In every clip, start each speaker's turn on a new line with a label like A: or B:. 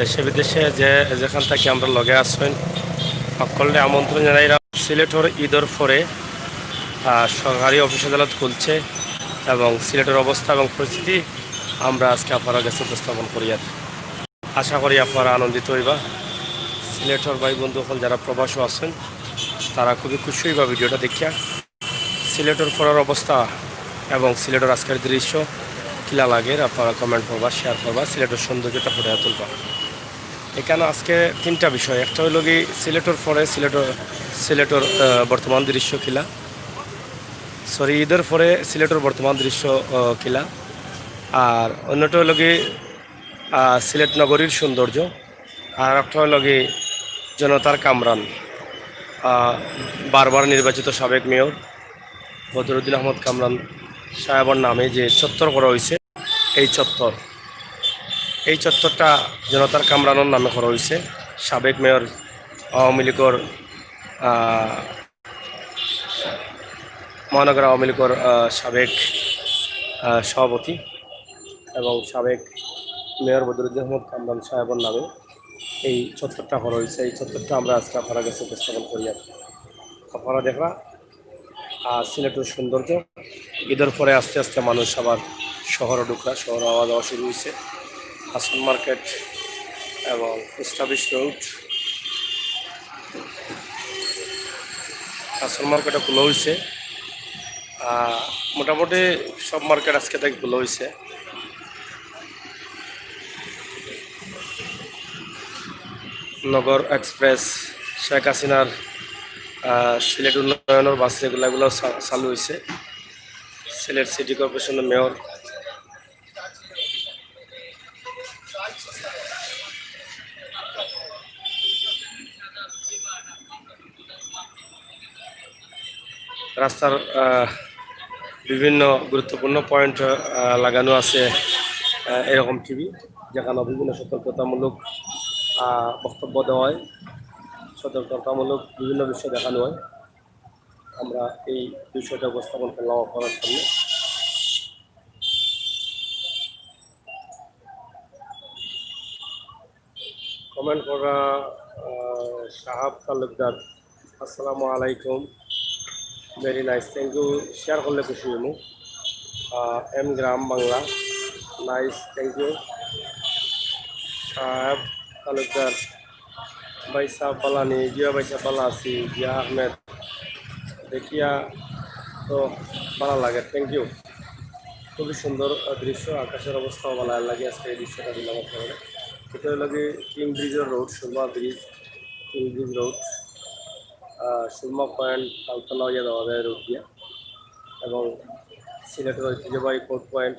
A: দেশে বিদেশে যেখান থেকে আমরা লগে আসবেন সকলকে আমন্ত্রণ জানাই। সিলেটের ঈদের পরে সরকারি অফিস আদালত খুলছে এবং সিলেটের অবস্থা এবং পরিস্থিতি আমরা আজকে আপনারা কাছে উপস্থাপন করি। আর আশা করি আপনারা আনন্দিত হইবা। সিলেটের ভাই বন্ধু সকল যারা প্রবাসী আছেন তারা খুবই খুশি হইবা ভিডিওটা দেখিয়া। সিলেটের পরের অবস্থা এবং সিলেটের আজকের দৃশ্য কিলা লাগে আপনারা কমেন্ট করবা, শেয়ার করবা, সিলেটের সৌন্দর্যটা ফুটে তুলবা। এখানে আজকে তিনটা বিষয়, একটা হইল কি সিলেটের পরে সিলেটের বর্তমান দৃশ্য কিলা, সরি ঈদের পরে সিলেটের বর্তমান দৃশ্য কিলা, আর অন্যটা হইল কি সিলেট নগরীর সৌন্দর্য, আর একটা হইল কি জনতার কামরান বারবার নির্বাচিত সাবেক মেয়র বদরুদ্দিন আহমদ কামরান সাহেবের নামে যে চত্বর করা হয়েছে, এই চত্বরটা জনতার কামরানোর নামে করা হয়েছে। সাবেক মেয়র আওয়ামী লীগের মহানগর আওয়ামী লীগের সাবেক সভাপতি এবং সাবেক মেয়র বদরুদ্দিন আহমদ কামরান সাহেবের নামে এই চত্বরটা করা হয়েছে। এই চত্বরটা আমরা আজকে আপনারা কাছে উপস্থাপন করি। আপনারা দেখরা সিলেটের সৌন্দর্য ঈদের পরে আস্তে আস্তে মানুষ আবার শহরে ঢুকরা, শহরে আওয়া যাওয়া শুরু হয়েছে। হাসন মার্কেট এবং পোস্ট অফিস রোড, হাসন মার্কেটে খোলা হয়েছে। মোটামুটি সব মার্কেট আজকে থেকে খোলা হয়েছে। নগর এক্সপ্রেস, শেখ হাসিনার সিলেট উন্নয়নের বাস এগুলো চালু হয়েছে। সিলেট সিটি কর্পোরেশনের মেয়র রাস্তার বিভিন্ন গুরুত্বপূর্ণ পয়েন্ট লাগানো আছে এরকম টিভি, যেখানে বিভিন্ন সতর্কতামূলক বক্তব্য দেওয়া হয়, সতর্কতামূলক বিভিন্ন বিষয় দেখানো হয়। আমরা এই বিষয়টা উপস্থাপন করলাম আপনার সামনে। কমেন্ট করা সাহাব তালুকদার, আসসালামু আলাইকুম, very nice, thank you, share করলে খুশি হইব। M Gram Bangla, nice, thank you. Sahab Talukdar, ভাই সাহেব বালানি, জিয়া ভাই সাহেব বালা আছি, জিয়া আহমেদ দেখিয়া তো ভালো লাগে, থ্যাংক ইউ। খুবই সুন্দর দৃশ্য, আকাশের অবস্থাও ভালো লাগে। আজকে এই দৃশ্যটা দিলাম আপনাদের। এটা হলো কি কিং ব্রিজের road, Surma bridge, King bridge road, Surma point, Kaltala ইয়ে দেওয়া যায় রোড দিয়ে, এবং সিলেটের ঐতিহ্যবাহী কোর্ট পয়েন্ট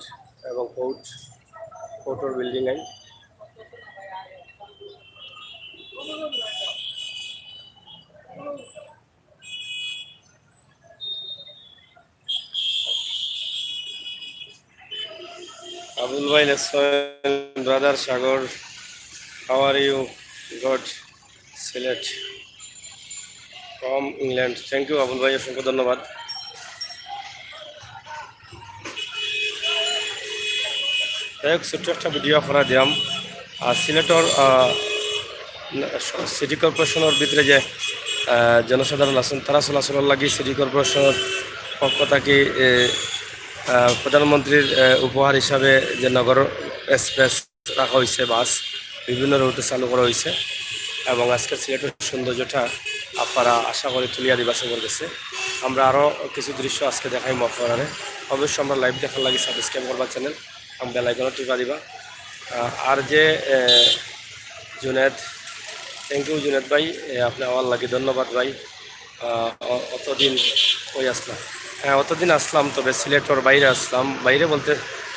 A: এবং কোর্টের বিল্ডিং আইন। Abul Bhai Lesson, brother Sagar, how are you? God, Silet from England. Thank you, Abul Bhai, অসংখ্য ধন্যবাদ। যাই হোক, ছোট্ট একটা ভিডিও করা দিলাম। সিলেটর সিটি কর্পোরেশনের ভিতরে যে জনসাধারণ আছেন তারা চলাচলের লাগি সিটি কর্পোরেশনের পক্ষ থেকে প্রধানমন্ত্রীর উপহার হিসাবে যে নগর এক্সপ্রেস রাখা হয়েছে, বাস বিভিন্ন রুটে চালু করা হয়েছে, এবং আজকে সিলেটের সৌন্দর্যটা আপনারা আশা করি তুলিয়া দিবা সবার কাছে। আমরা আরও কিছু দৃশ্য আজকে দেখাই আপনারা। অবশ্যই আমরা লাইভ দেখার লাগে সাবস্ক্রাইব করবা চ্যানেল এবং বেল আইকনও টিপা দিবা। আর যে জুনেদ, থ্যাংক ইউ জুনেদ ভাই, আপনি আমার লাগে ধন্যবাদ ভাই। অতদিন ওই আসলাম, হ্যাঁ অতদিন আসলাম, তবে সিলেটের বাইরে আসলাম। বাইরে বলতে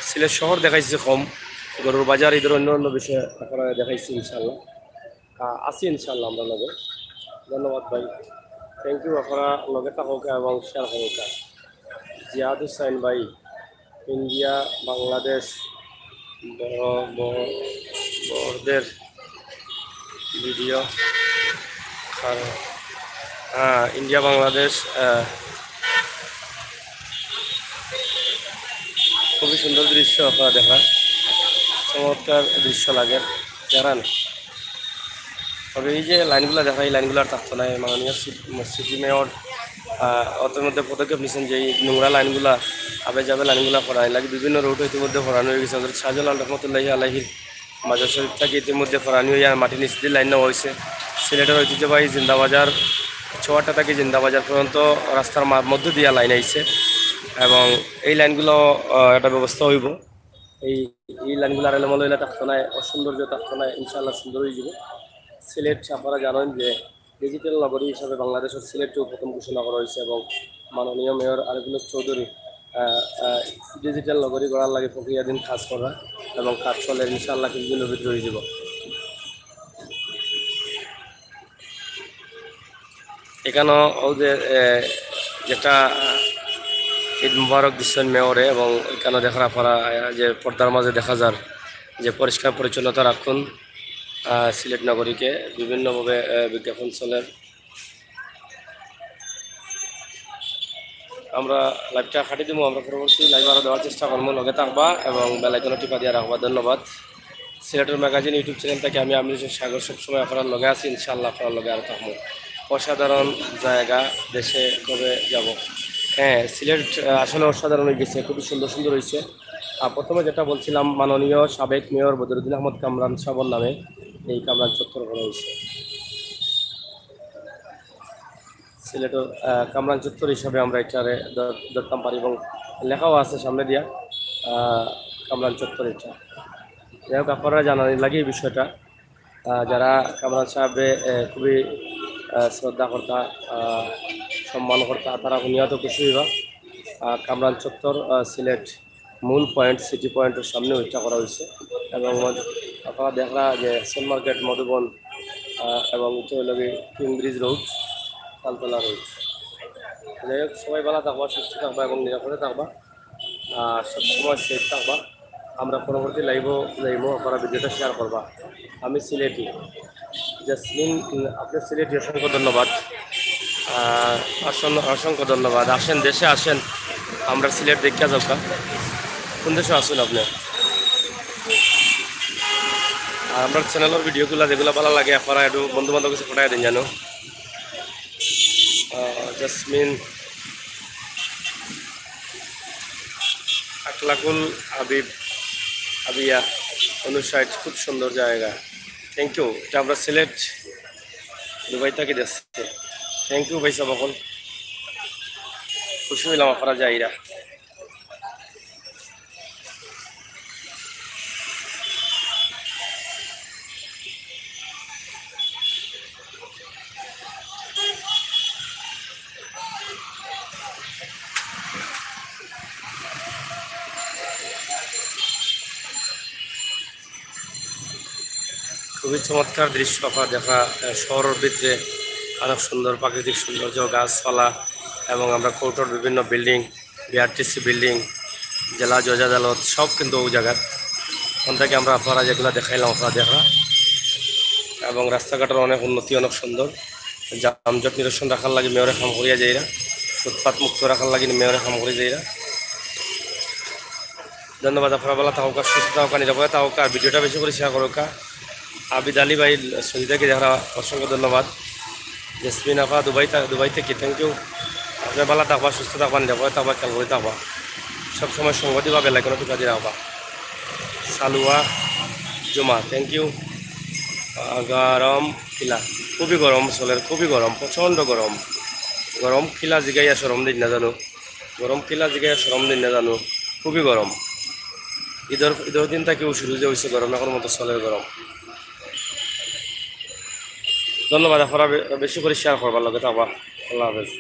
A: সিলেট শহর দেখাইছি কম, গরুর বাজার ঈদের অন্য অন্য বিষয়ে আপনারা দেখাইছি। ইনশাল্লাহ আছি, ইনশাল্লাহ আমরা লগে। ধন্যবাদ ভাই, থ্যাংক ইউ। আপনারা লগে থাকুক এবং শেয়ার হোক। জিয়াদ হুসাইন ভাই, ইন্ডিয়া বাংলাদেশ বড়দের ভিডিও, আর হ্যাঁ ইন্ডিয়া বাংলাদেশ খুবই সুন্দর দৃশ্য আপনারা দেখা, চমৎকার দৃশ্য লাগে। জানান। তবে এই যে লাইনগুলো দেখা, এই লাইনগুলো আর থাকতো না। মাননীয় সিটি মেয়র অতের মধ্যে পদক্ষেপ নিয়েছেন যে এই নোংরা লাইনগুলা আবে যাবে লাইনগুলো করাই লাগে। বিভিন্ন রুট ইতিমধ্যে ফরানো হয়ে গেছে। হজরত শাহজালাল রহমতুল্লাহি আলাইহির মাজার শরীফ থেকে ইতিমধ্যে ফরানি হয়ে আর মাটি নিচ দিয়ে লাইন নেওয়া হয়েছে। সিলেটের ঐতিহ্যবাহী জিন্দাবাজার ছোয়াটা থেকে জিন্দাবাজার পর্যন্ত রাস্তার মধ্য দিয়ে লাইন আইছে এবং এই লাইনগুলো একটা ব্যবস্থা হইব। এই এই লাইনগুলো আর এলোমেলো হইলে থাকতো না, অসৌন্দর্য থাকতো না, ইনশাআল্লাহ সুন্দর হয়ে যাব। সিলেট আপনারা জানেন যে ডিজিটাল নগরী হিসাবে বাংলাদেশের সিলেটকেও প্রথম ঘোষণা করা হয়েছে এবং মাননীয় মেয়র আরিফুল চৌধুরী ডিজিটাল নগরী গড়ার লাগে প্রক্রিয়াধীন কাজ করা এবং কাজ চলে ইনশাআল্লাহ কিছুদিনের ভিতরে হয়ে যাব। এখানেও ও যে যেটা ঈদ মুবারক দিচ্ছেন মেয়রে এবং এখানে দেখার আপনারা যে পর্দার মাঝে দেখা যার যে পরিষ্কার পরিচ্ছন্নতা রাখুন সিলেট নগরীকে বিভিন্নভাবে বিজ্ঞাপন চলে। আমরা লাইভটা খাটি দিব, আমরা পরবর্তী লাইভ আরও দেওয়ার চেষ্টা করবো, লগে থাকবা এবং বেলাইকনে টিপা দিয়ে রাখবা। ধন্যবাদ। সিলেটের ম্যাগাজিন ইউটিউব চ্যানেল থেকে আমি আমির হোসেন সাগর সবসময় আপনার লগে আছি, ইনশাআল্লাহ আপনার লগে আরও থাকবো। অসাধারণ জায়গা, দেশে কবে যাব। হ্যাঁ, সিলেট আসলে অসাধারণ হয়ে গেছে, খুবই সুন্দর সুন্দর হয়েছে। প্রথমে যেটা বলছিলাম, মাননীয় সাবেক মেয়র বদরুদ্দিন আহমদ কামরান সাবর নামে এই কামরান চত্বর করা হয়েছে। সিলেটের কামরান চত্বর হিসাবে আমরা এটারে ধরতাম পারি এবং লেখাও আছে সামনে দিয়া কামরান চত্বর। এটা যাই হোক, আপনারা জানানি লাগে এই বিষয়টা। যারা কামরান সাহেবে খুবই শ্রদ্ধা কর্তা, সম্মান কর্তা, তারা নিহত খুশি হইবা। কামরান চত্বর সিলেট মূল পয়েন্ট, সিটি পয়েন্টের সামনে ওইটা করা হয়েছে এবং আপনারা দেখলা যে সেন মার্কেট, মধুবন এবং এটা হইল king bridge road, Taltala road. যাই হোক, সবাই ভালো থাকবা, সুস্থ থাকবা এবং নিরাপদে থাকবা, সবসময় সেফ থাকবা। আমরা পরবর্তী লাইভও যাইব, আপনারা ভিডিওটা শেয়ার করবা। আমি সিলেটি জাসমিন, আপনার সিলেটি, অসংখ্য ধন্যবাদ। অসংখ্য ধন্যবাদ। আসেন, দেশে আসেন, আমরা সিলেট দেখা যাবো। কোন দেশে আসুন আপনি? আর আমার চ্যানেলের ভিডিওগুলো যেগুলো ভালো লাগে আপনারা একটু বন্ধু বান্ধব কিছু পাঠাই দিন জানো। জাসমিন আকলাকুল হাবিব আবিয়া অনুসাইড, খুব সুন্দর জায়গা। Thank you. এটা আমরা সিলেট দুবাই থেকে দেখছি। থ্যাংক ইউ ভাই সকল, খুশি হইলাম আপনারা যাইরা। খুবই চমৎকার দৃশ্য আপনার দেখা, শহরের ভিতরে অনেক সুন্দর প্রাকৃতিক সৌন্দর্য, গাছপালা এবং আমরা কোর্টের বিভিন্ন বিল্ডিং, বিআরটিসি বিল্ডিং, জেলা জজ আদালত সব কিন্তু ওই জায়গার। ওখান থেকে আমরা আপনারা যেগুলো দেখাইলাম আপনারা দেখা, এবং রাস্তাঘাটের অনেক উন্নতি, অনেক সুন্দর। যানজট নিরসন রাখার লাগে মেয়রে কাম করিয়া যাইরা, ফুটপাত মুক্ত রাখার লাগে মেয়রে কাম করে যাইরা। ধন্যবাদ। আপনারা বেলা থাকা, সুস্থ থাকা, নিরাপদে থাকা, ভিডিওটা বেশি করে শেয়ার করোকা। আবিদ আলী ভাই সজিদাকে দেখা অসংখ্য ধন্যবাদ। জেসমিন আপা দুবাই থেকে থ্যাংক ইউ। আপনার বেলা থাকবা, সুস্থ থাকবা, নিরাপদে থাকবা, খেয়াল করে থাকবা, সবসময় সঙ্গ দিবা, বেলাইকনে টিপা দিয়ে রাখবা। সালুয়া জুমা থ্যাংক ইউ। গরম খিলা, খুবই গরম চলের, খুবই গরম, প্রচণ্ড গরম। গরম খিলা জিগাইয়া সরম দিন না জানো, গরম খিলা জিগাইয়া সরম দিন না জানো, খুবই গরম। ঈদের দিন থেকেও শুরু যে হয়েছে গরম, এখন মতো চলের গরম। ধন্যবাদ। আপনারা বেশি করে শেয়ার করবার লগে থাকবা। আল্লাহ হাফেজ।